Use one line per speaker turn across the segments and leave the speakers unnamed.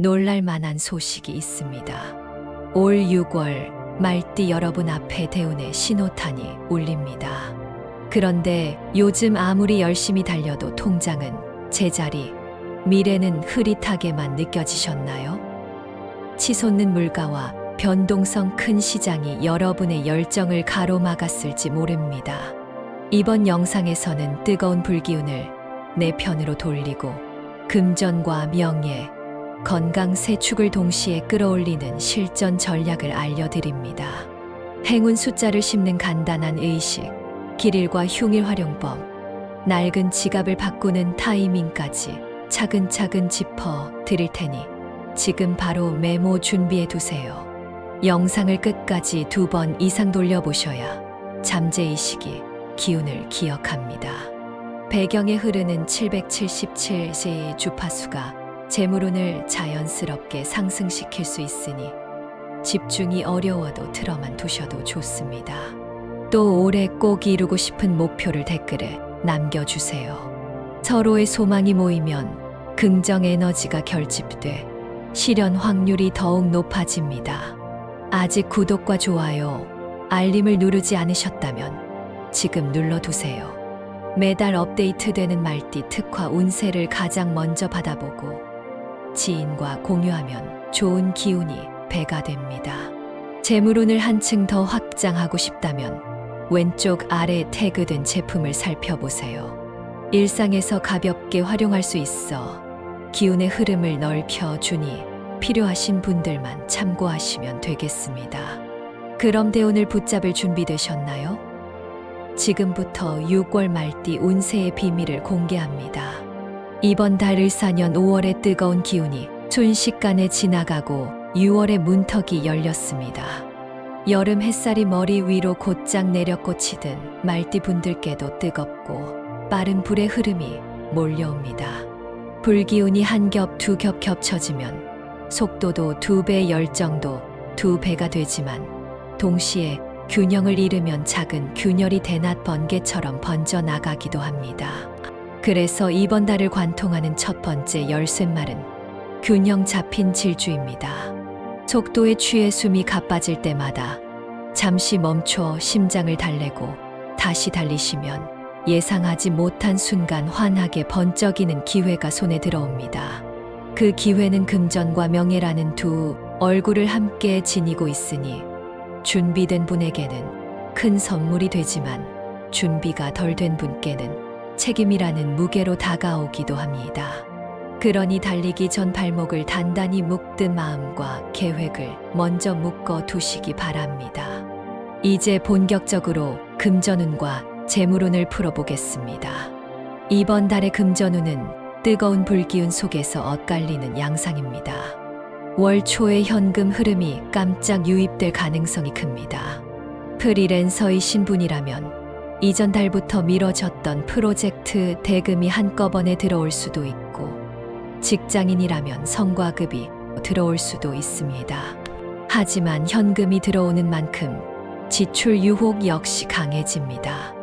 놀랄만한 소식이 있습니다. 올 6월 말띠 여러분 앞에 대운의 신호탄이 울립니다. 그런데 요즘 아무리 열심히 달려도 통장은 제자리, 미래는 흐릿하게만 느껴지셨나요? 치솟는 물가와 변동성 큰 시장이 여러분의 열정을 가로막았을지 모릅니다. 이번 영상에서는 뜨거운 불기운을 내 편으로 돌리고 금전과 명예, 건강 세 축을 동시에 끌어올리는 실전 전략을 알려드립니다. 행운 숫자를 씹는 간단한 의식, 길일과 흉일 활용법, 낡은 지갑을 바꾸는 타이밍까지 차근차근 짚어 드릴 테니 지금 바로 메모 준비해 두세요. 영상을 끝까지 2번 이상 돌려보셔야 잠재의 시기, 기운을 기억합니다. 배경에 흐르는 777세의 주파수가 재물운을 자연스럽게 상승시킬 수 있으니 집중이 어려워도 틀어만 두셔도 좋습니다. 또 올해 꼭 이루고 싶은 목표를 댓글에 남겨주세요. 서로의 소망이 모이면 긍정 에너지가 결집돼 실현 확률이 더욱 높아집니다. 아직 구독과 좋아요, 알림을 누르지 않으셨다면 지금 눌러두세요. 매달 업데이트되는 말띠 특화 운세를 가장 먼저 받아보고 지인과 공유하면 좋은 기운이 배가 됩니다. 재물운을 한층 더 확장하고 싶다면 왼쪽 아래 태그된 제품을 살펴보세요. 일상에서 가볍게 활용할 수 있어 기운의 흐름을 넓혀주니 필요하신 분들만 참고하시면 되겠습니다. 그럼 대운을 붙잡을 준비되셨나요? 지금부터 6월 말띠 운세의 비밀을 공개합니다. 이번 달 을사년 5월의 뜨거운 기운이 순식간에 지나가고 6월의 문턱이 열렸습니다. 여름 햇살이 머리 위로 곧장 내려 꽂히듯 말띠 분들께도 뜨겁고 빠른 불의 흐름이 몰려옵니다. 불기운이 한 겹, 두 겹 겹쳐지면 속도도 2배, 열정도 2배가 되지만 동시에 균형을 잃으면 작은 균열이 대낮 번개처럼 번져나가기도 합니다. 그래서 이번 달을 관통하는 첫 번째 열쇠말은 균형 잡힌 질주입니다. 속도에 취해 숨이 가빠질 때마다 잠시 멈춰 심장을 달래고 다시 달리시면 예상하지 못한 순간 환하게 번쩍이는 기회가 손에 들어옵니다. 그 기회는 금전과 명예라는 두 얼굴을 함께 지니고 있으니 준비된 분에게는 큰 선물이 되지만 준비가 덜 된 분께는 책임이라는 무게로 다가오기도 합니다. 그러니 달리기 전 발목을 단단히 묶든 마음과 계획을 먼저 묶어 두시기 바랍니다. 이제 본격적으로 금전운과 재물운을 풀어보겠습니다. 이번 달의 금전운은 뜨거운 불기운 속에서 엇갈리는 양상입니다. 월 초의 현금 흐름이 깜짝 유입될 가능성이 큽니다. 프리랜서이신 분이라면 이전 달부터 미뤄졌던 프로젝트 대금이 한꺼번에 들어올 수도 있고 직장인이라면 성과급이 들어올 수도 있습니다. 하지만 현금이 들어오는 만큼 지출 유혹 역시 강해집니다.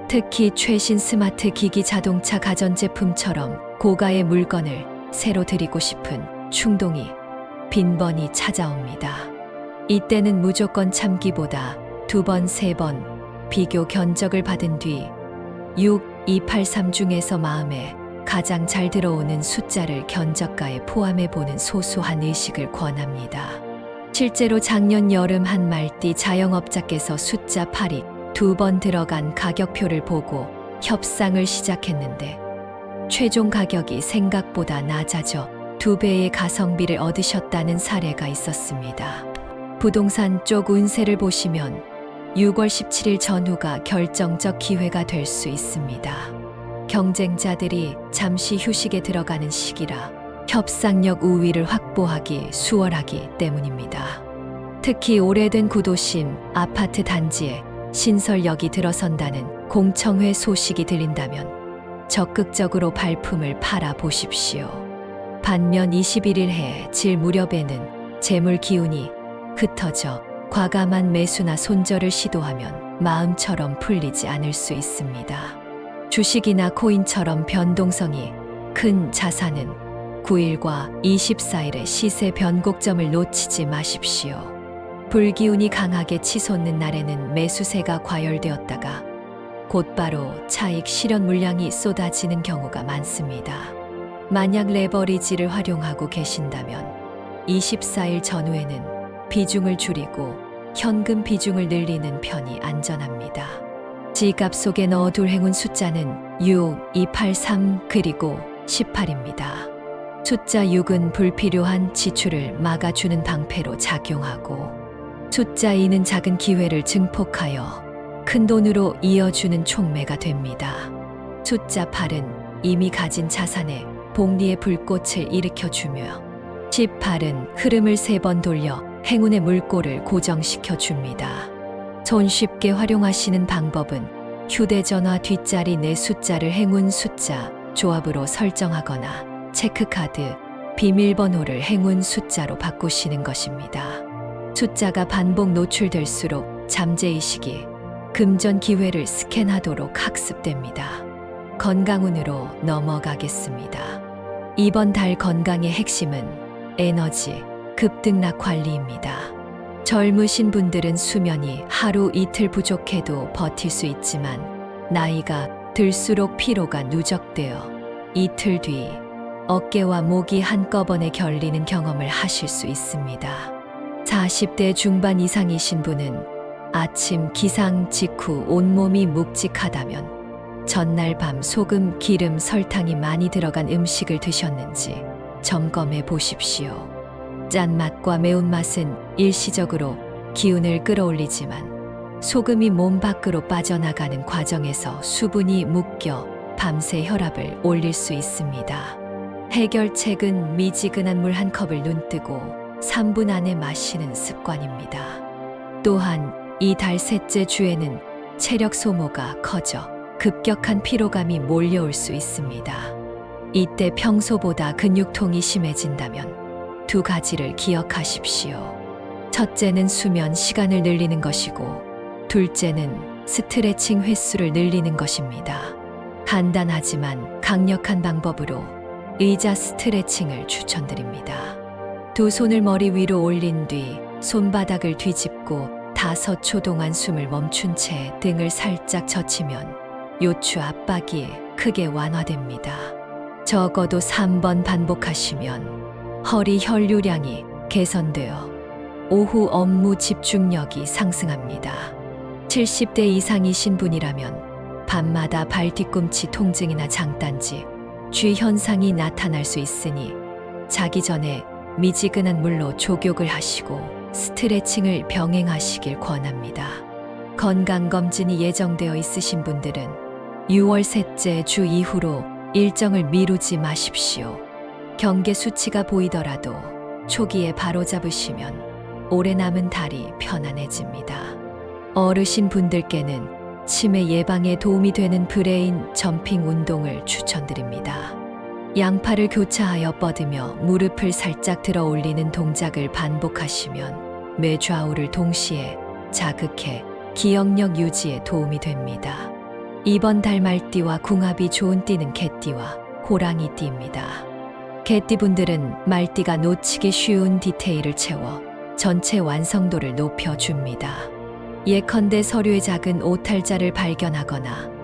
특히 최신 스마트 기기, 자동차, 가전제품처럼 고가의 물건을 새로 드리고 싶은 충동이 빈번히 찾아옵니다. 이때는 무조건 참기보다 2번, 3번 비교 견적을 받은 뒤 6, 2, 8, 3 중에서 마음에 가장 잘 들어오는 숫자를 견적가에 포함해보는 소소한 의식을 권합니다. 실제로 작년 여름 한 말띠 자영업자께서 숫자 8이 2번 들어간 가격표를 보고 협상을 시작했는데 최종 가격이 생각보다 낮아져 2배의 가성비를 얻으셨다는 사례가 있었습니다. 부동산 쪽 운세를 보시면 6월 17일 전후가 결정적 기회가 될 수 있습니다. 경쟁자들이 잠시 휴식에 들어가는 시기라 협상력 우위를 확보하기 수월하기 때문입니다. 특히 오래된 구도심 아파트 단지에 신설역이 들어선다는 공청회 소식이 들린다면 적극적으로 발품을 팔아 보십시오. 반면 21일 해질 무렵에는 재물 기운이 흩어져 과감한 매수나 손절을 시도하면 마음처럼 풀리지 않을 수 있습니다. 주식이나 코인처럼 변동성이 큰 자산은 9일과 24일의 시세 변곡점을 놓치지 마십시오. 불기운이 강하게 치솟는 날에는 매수세가 과열되었다가 곧바로 차익 실현 물량이 쏟아지는 경우가 많습니다. 만약 레버리지를 활용하고 계신다면 24일 전후에는 비중을 줄이고 현금 비중을 늘리는 편이 안전합니다. 지갑 속에 넣어둘 행운 숫자는 6, 283 그리고 18입니다. 숫자 6은 불필요한 지출을 막아주는 방패로 작용하고 숫자 2는 작은 기회를 증폭하여 큰 돈으로 이어주는 촉매가 됩니다. 숫자 8은 이미 가진 자산에 복리의 불꽃을 일으켜주며 18은 흐름을 3번 돌려 행운의 물꼬를 고정시켜줍니다. 손쉽게 활용하시는 방법은 휴대전화 뒷자리 내 숫자를 행운 숫자 조합으로 설정하거나 체크카드, 비밀번호를 행운 숫자로 바꾸시는 것입니다. 숫자가 반복 노출될수록 잠재의식이 금전 기회를 스캔하도록 학습됩니다. 건강운으로 넘어가겠습니다. 이번 달 건강의 핵심은 에너지, 급등락 관리입니다. 젊으신 분들은 수면이 하루 이틀 부족해도 버틸 수 있지만 나이가 들수록 피로가 누적되어 이틀 뒤 어깨와 목이 한꺼번에 결리는 경험을 하실 수 있습니다. 40대 중반 이상이신 분은 아침 기상 직후 온몸이 묵직하다면 전날 밤 소금, 기름, 설탕이 많이 들어간 음식을 드셨는지 점검해 보십시오. 짠맛과 매운맛은 일시적으로 기운을 끌어올리지만 소금이 몸 밖으로 빠져나가는 과정에서 수분이 묶여 밤새 혈압을 올릴 수 있습니다. 해결책은 미지근한 물 한 컵을 눈뜨고 3분 안에 마시는 습관입니다. 또한 이달 셋째 주에는 체력 소모가 커져 급격한 피로감이 몰려올 수 있습니다. 이때 평소보다 근육통이 심해진다면 2가지를 기억하십시오. 첫째는 수면 시간을 늘리는 것이고 둘째는 스트레칭 횟수를 늘리는 것입니다. 간단하지만 강력한 방법으로 의자 스트레칭을 추천드립니다. 두 손을 머리 위로 올린 뒤 손바닥을 뒤집고 5초 동안 숨을 멈춘 채 등을 살짝 젖히면 요추 압박이 크게 완화됩니다. 적어도 3번 반복하시면 허리 혈류량이 개선되어 오후 업무 집중력이 상승합니다. 70대 이상이신 분이라면 밤마다 발 뒤꿈치 통증이나 장단지, 쥐 현상이 나타날 수 있으니 자기 전에 미지근한 물로 족욕을 하시고 스트레칭을 병행하시길 권합니다. 건강검진이 예정되어 있으신 분들은 6월 셋째 주 이후로 일정을 미루지 마십시오. 경계 수치가 보이더라도 초기에 바로잡으시면 오래 남은 달이 편안해집니다. 어르신 분들께는 치매 예방에 도움이 되는 브레인 점핑 운동을 추천드립니다. 양팔을 교차하여 뻗으며 무릎을 살짝 들어 올리는 동작을 반복하시면 뇌좌우를 동시에 자극해 기억력 유지에 도움이 됩니다. 이번 달 말띠와 궁합이 좋은 띠는 개띠와 호랑이띠입니다. 개띠분들은 말띠가 놓치기 쉬운 디테일을 채워 전체 완성도를 높여줍니다. 예컨대 서류의 작은 오탈자를 발견하거나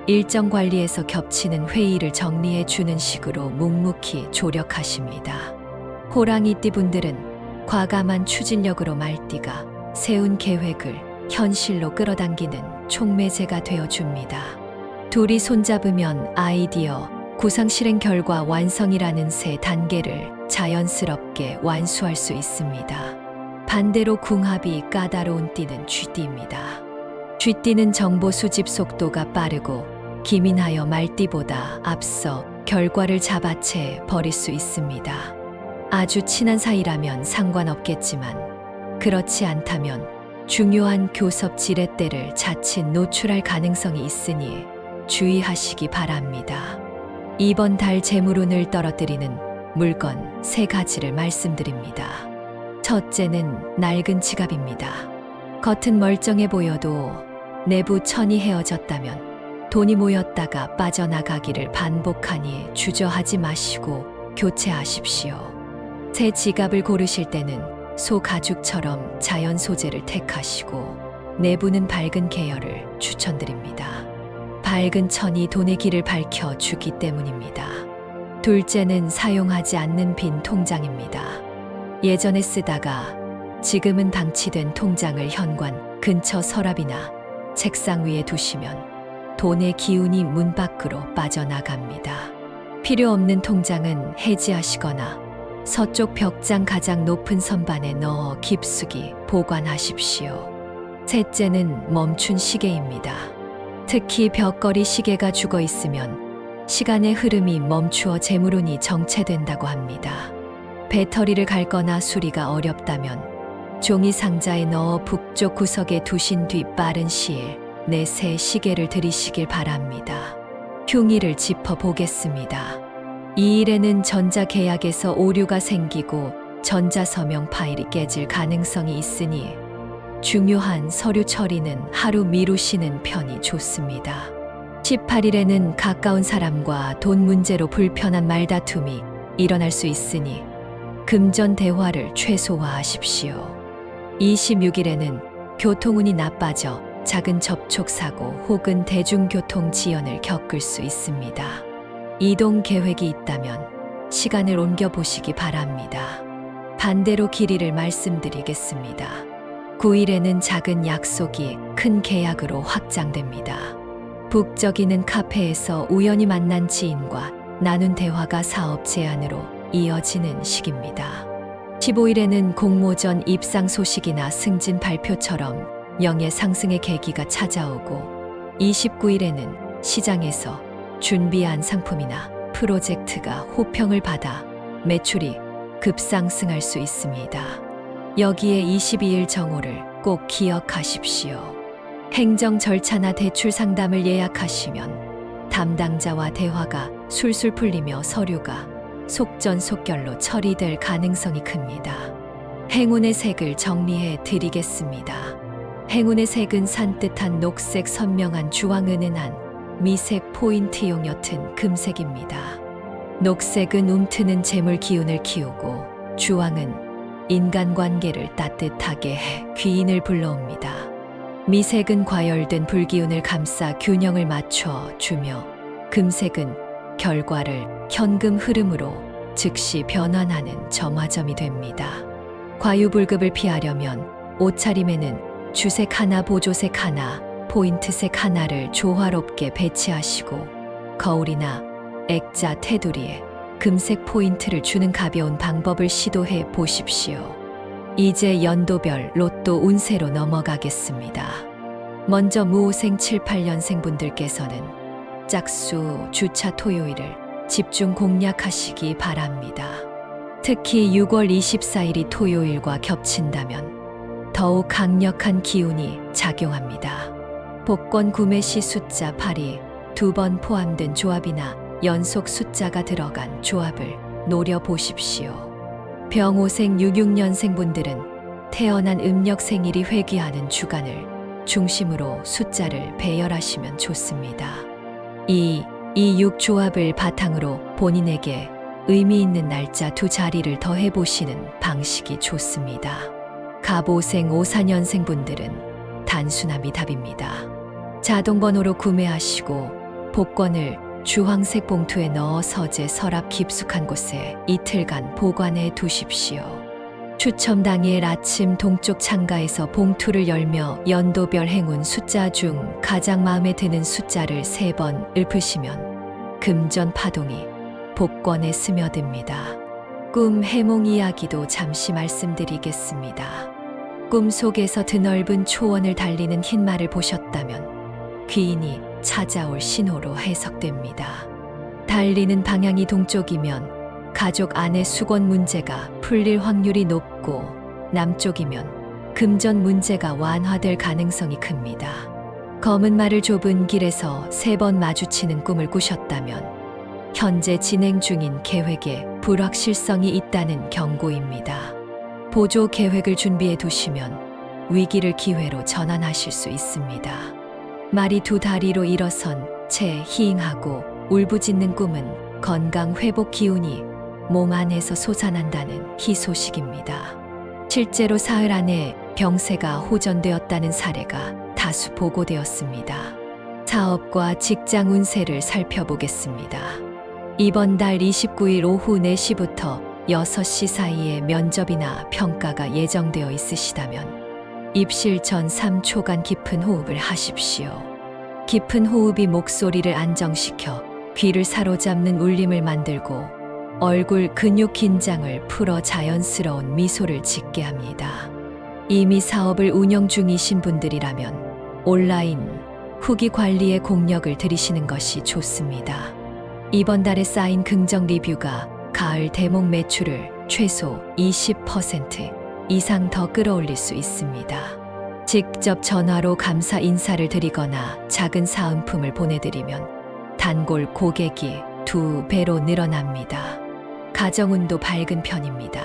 일정 관리에서 겹치는 회의를 정리해 주는 식으로 묵묵히 조력하십니다. 호랑이띠 분들은 과감한 추진력으로 말띠가 세운 계획을 현실로 끌어당기는 촉매제가 되어줍니다. 둘이 손잡으면 아이디어, 구상 실행 결과 완성이라는 세 단계를 자연스럽게 완수할 수 있습니다. 반대로 궁합이 까다로운 띠는 쥐띠입니다. 쥐띠는 정보 수집 속도가 빠르고 기민하여 말띠보다 앞서 결과를 잡아채 버릴 수 있습니다. 아주 친한 사이라면 상관없겠지만 그렇지 않다면 중요한 교섭 지렛대를 자칫 노출할 가능성이 있으니 주의하시기 바랍니다. 이번 달 재물운을 떨어뜨리는 물건 3가지를 말씀드립니다. 첫째는 낡은 지갑입니다. 겉은 멀쩡해 보여도 내부 천이 헤어졌다면 돈이 모였다가 빠져나가기를 반복하니 주저하지 마시고 교체하십시오. 새 지갑을 고르실 때는 소 가죽처럼 자연 소재를 택하시고 내부는 밝은 계열을 추천드립니다. 밝은 천이 돈의 길을 밝혀 주기 때문입니다. 둘째는 사용하지 않는 빈 통장입니다. 예전에 쓰다가 지금은 방치된 통장을 현관 근처 서랍이나 책상 위에 두시면 돈의 기운이 문 밖으로 빠져나갑니다. 필요 없는 통장은 해지하시거나 서쪽 벽장 가장 높은 선반에 넣어 깊숙이 보관하십시오. 셋째는 멈춘 시계입니다. 특히 벽걸이 시계가 죽어 있으면 시간의 흐름이 멈추어 재물운이 정체된다고 합니다. 배터리를 갈거나 수리가 어렵다면 종이 상자에 넣어 북쪽 구석에 두신 뒤 빠른 시일 내 새 시계를 들이시길 바랍니다. 흉의를 짚어보겠습니다. 이 일에는 전자계약에서 오류가 생기고 전자서명 파일이 깨질 가능성이 있으니 중요한 서류 처리는 하루 미루시는 편이 좋습니다. 18일에는 가까운 사람과 돈 문제로 불편한 말다툼이 일어날 수 있으니 금전 대화를 최소화하십시오. 26일에는 교통운이 나빠져 작은 접촉사고 혹은 대중교통 지연을 겪을 수 있습니다. 이동 계획이 있다면 시간을 옮겨보시기 바랍니다. 반대로 길이를 말씀드리겠습니다. 9일에는 작은 약속이 큰 계약으로 확장됩니다. 북적이는 카페에서 우연히 만난 지인과 나눈 대화가 사업 제안으로 이어지는 시기입니다. 15일에는 공모전 입상 소식이나 승진 발표처럼 명예 상승의 계기가 찾아오고 29일에는 시장에서 준비한 상품이나 프로젝트가 호평을 받아 매출이 급상승할 수 있습니다. 여기에 22일 정오를 꼭 기억하십시오. 행정 절차나 대출 상담을 예약하시면 담당자와 대화가 술술 풀리며 서류가 속전속결로 처리될 가능성이 큽니다. 행운의 색을 정리해 드리겠습니다. 행운의 색은 산뜻한 녹색, 선명한 주황, 은은한 미색 포인트용 옅은 금색입니다. 녹색은 움트는 재물 기운을 키우고 주황은 인간관계를 따뜻하게 해 귀인을 불러옵니다. 미색은 과열된 불기운을 감싸 균형을 맞춰 주며 금색은 결과를 현금 흐름으로 즉시 변환하는 점화점이 됩니다. 과유불급을 피하려면 옷차림에는 주색 하나, 보조색 하나, 포인트색 하나를 조화롭게 배치하시고 거울이나 액자, 테두리에 금색 포인트를 주는 가벼운 방법을 시도해 보십시오. 이제 연도별 로또 운세로 넘어가겠습니다. 먼저 무오생 7, 8년생 분들께서는 짝수, 주차, 토요일을 집중 공략하시기 바랍니다. 특히 6월 24일이 토요일과 겹친다면 더욱 강력한 기운이 작용합니다. 복권 구매 시 숫자 8이 2번 포함된 조합이나 연속 숫자가 들어간 조합을 노려보십시오. 병오생 66년생 분들은 태어난 음력 생일이 회귀하는 주간을 중심으로 숫자를 배열하시면 좋습니다. 6 조합을 바탕으로 본인에게 의미 있는 날짜 두 자리를 더해보시는 방식이 좋습니다. 갑오생 54년생 분들은 단순함이 답입니다. 자동번호로 구매하시고 복권을 주황색 봉투에 넣어 서재, 서랍 깊숙한 곳에 이틀간 보관해 두십시오. 추첨 당일 아침 동쪽 창가에서 봉투를 열며 연도별 행운 숫자 중 가장 마음에 드는 숫자를 3번 읊으시면 금전 파동이 복권에 스며듭니다. 꿈 해몽 이야기도 잠시 말씀드리겠습니다. 꿈속에서 드넓은 초원을 달리는 흰말을 보셨다면 귀인이 찾아올 신호로 해석됩니다. 달리는 방향이 동쪽이면 가족 안의 수건 문제가 풀릴 확률이 높고 남쪽이면 금전 문제가 완화될 가능성이 큽니다. 검은 말을 좁은 길에서 3번 마주치는 꿈을 꾸셨다면 현재 진행 중인 계획에 불확실성이 있다는 경고입니다. 보조 계획을 준비해 두시면 위기를 기회로 전환하실 수 있습니다. 말이 두 다리로 일어선 채 히잉하고 울부짖는 꿈은 건강 회복 기운이 몸 안에서 솟아난다는 희소식입니다. 실제로 사흘 안에 병세가 호전되었다는 사례가 다수 보고되었습니다. 사업과 직장 운세를 살펴보겠습니다. 이번 달 29일 오후 4시부터 6시 사이에 면접이나 평가가 예정되어 있으시다면 입실 전 3초간 깊은 호흡을 하십시오. 깊은 호흡이 목소리를 안정시켜 귀를 사로잡는 울림을 만들고 얼굴 근육 긴장을 풀어 자연스러운 미소를 짓게 합니다. 이미 사업을 운영 중이신 분들이라면 온라인 후기 관리에 공력을 들이시는 것이 좋습니다. 이번 달에 쌓인 긍정 리뷰가 가을 대목 매출을 최소 20% 이상 더 끌어올릴 수 있습니다. 직접 전화로 감사 인사를 드리거나 작은 사은품을 보내드리면 단골 고객이 2배로 늘어납니다. 가정운도 밝은 편입니다.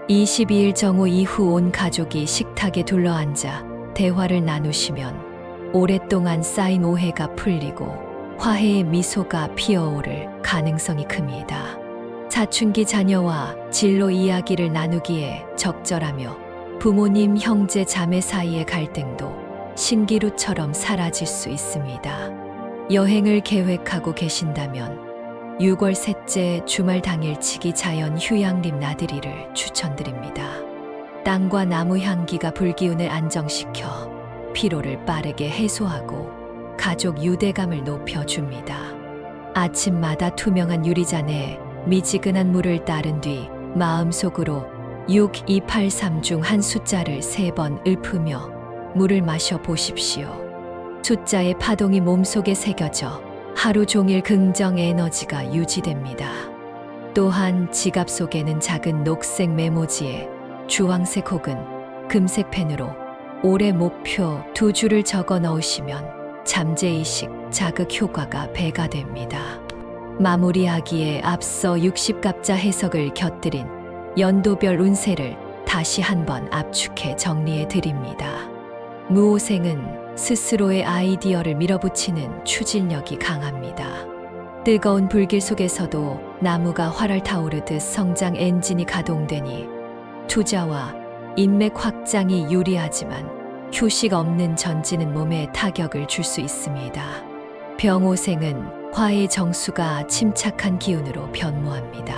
22일 정오 이후 온 가족이 식탁에 둘러앉아 대화를 나누시면 오랫동안 쌓인 오해가 풀리고 화해의 미소가 피어오를 가능성이 큽니다. 사춘기 자녀와 진로 이야기를 나누기에 적절하며 부모님, 형제, 자매 사이의 갈등도 신기루처럼 사라질 수 있습니다. 여행을 계획하고 계신다면 6월 셋째 주말 당일치기 자연 휴양림 나들이를 추천드립니다. 땅과 나무 향기가 불기운을 안정시켜 피로를 빠르게 해소하고 가족 유대감을 높여줍니다. 아침마다 투명한 유리잔에 미지근한 물을 따른 뒤 마음속으로 6283 중 한 숫자를 3번 읊으며 물을 마셔 보십시오. 숫자의 파동이 몸속에 새겨져 하루 종일 긍정 에너지가 유지됩니다. 또한 지갑 속에는 작은 녹색 메모지에 주황색 혹은 금색 펜으로 올해 목표 2줄을 적어 넣으시면 잠재의식 자극 효과가 배가 됩니다. 마무리하기에 앞서 60갑자 해석을 곁들인 연도별 운세를 다시 한번 압축해 정리해 드립니다. 무오생은 스스로의 아이디어를 밀어붙이는 추진력이 강합니다. 뜨거운 불길 속에서도 나무가 활활 타오르듯 성장 엔진이 가동되니 투자와 인맥 확장이 유리하지만 휴식 없는 전진은 몸에 타격을 줄 수 있습니다. 병오생은 화의 정수가 침착한 기운으로 변모합니다.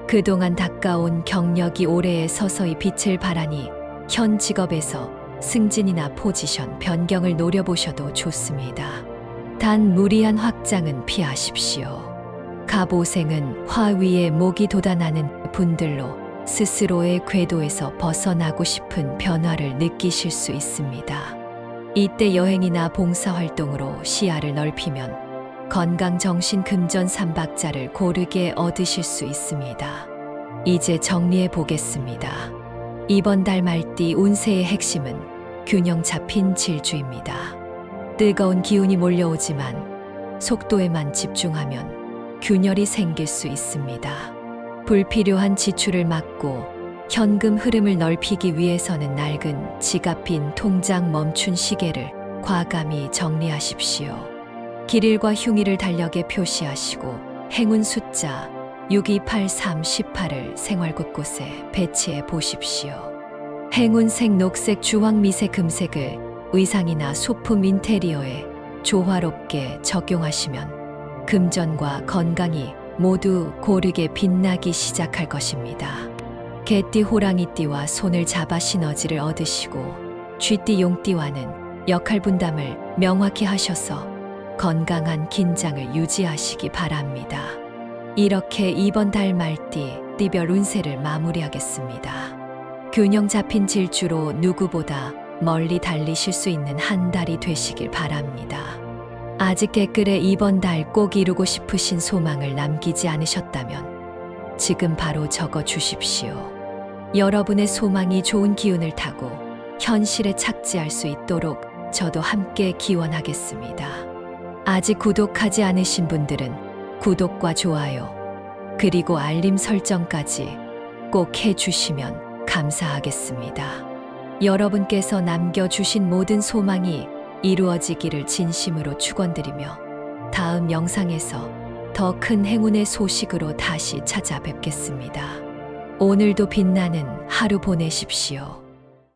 그동안 닦아온 경력이 올해에 서서히 빛을 발하니 현 직업에서 승진이나 포지션 변경을 노려보셔도 좋습니다. 단 무리한 확장은 피하십시오. 갑오생은 화 위에 목이 돋아나는 분들로 스스로의 궤도에서 벗어나고 싶은 변화를 느끼실 수 있습니다. 이때 여행이나 봉사활동으로 시야를 넓히면 건강, 정신, 금전 3박자를 고르게 얻으실 수 있습니다. 이제 정리해 보겠습니다. 이번 달 말띠 운세의 핵심은 균형 잡힌 질주입니다. 뜨거운 기운이 몰려오지만 속도에만 집중하면 균열이 생길 수 있습니다. 불필요한 지출을 막고 현금 흐름을 넓히기 위해서는 낡은 지갑, 빈 통장, 멈춘 시계를 과감히 정리하십시오. 길일과 흉일을 달력에 표시하시고 행운 숫자 6283, 18을 생활 곳곳에 배치해 보십시오. 행운색, 녹색, 주황, 미색, 금색을 의상이나 소품, 인테리어에 조화롭게 적용하시면 금전과 건강이 모두 고르게 빛나기 시작할 것입니다. 개띠, 호랑이띠와 손을 잡아 시너지를 얻으시고 쥐띠, 용띠와는 역할 분담을 명확히 하셔서 건강한 긴장을 유지하시기 바랍니다. 이렇게 이번 달 말띠 띠별 운세를 마무리하겠습니다. 균형 잡힌 질주로 누구보다 멀리 달리실 수 있는 한 달이 되시길 바랍니다. 아직 댓글에 이번 달 꼭 이루고 싶으신 소망을 남기지 않으셨다면 지금 바로 적어 주십시오. 여러분의 소망이 좋은 기운을 타고 현실에 착지할 수 있도록 저도 함께 기원하겠습니다. 아직 구독하지 않으신 분들은 구독과 좋아요, 그리고 알림 설정까지 꼭 해주시면 감사하겠습니다. 여러분께서 남겨주신 모든 소망이 이루어지기를 진심으로 축원드리며 다음 영상에서 더 큰 행운의 소식으로 다시 찾아뵙겠습니다. 오늘도 빛나는 하루 보내십시오.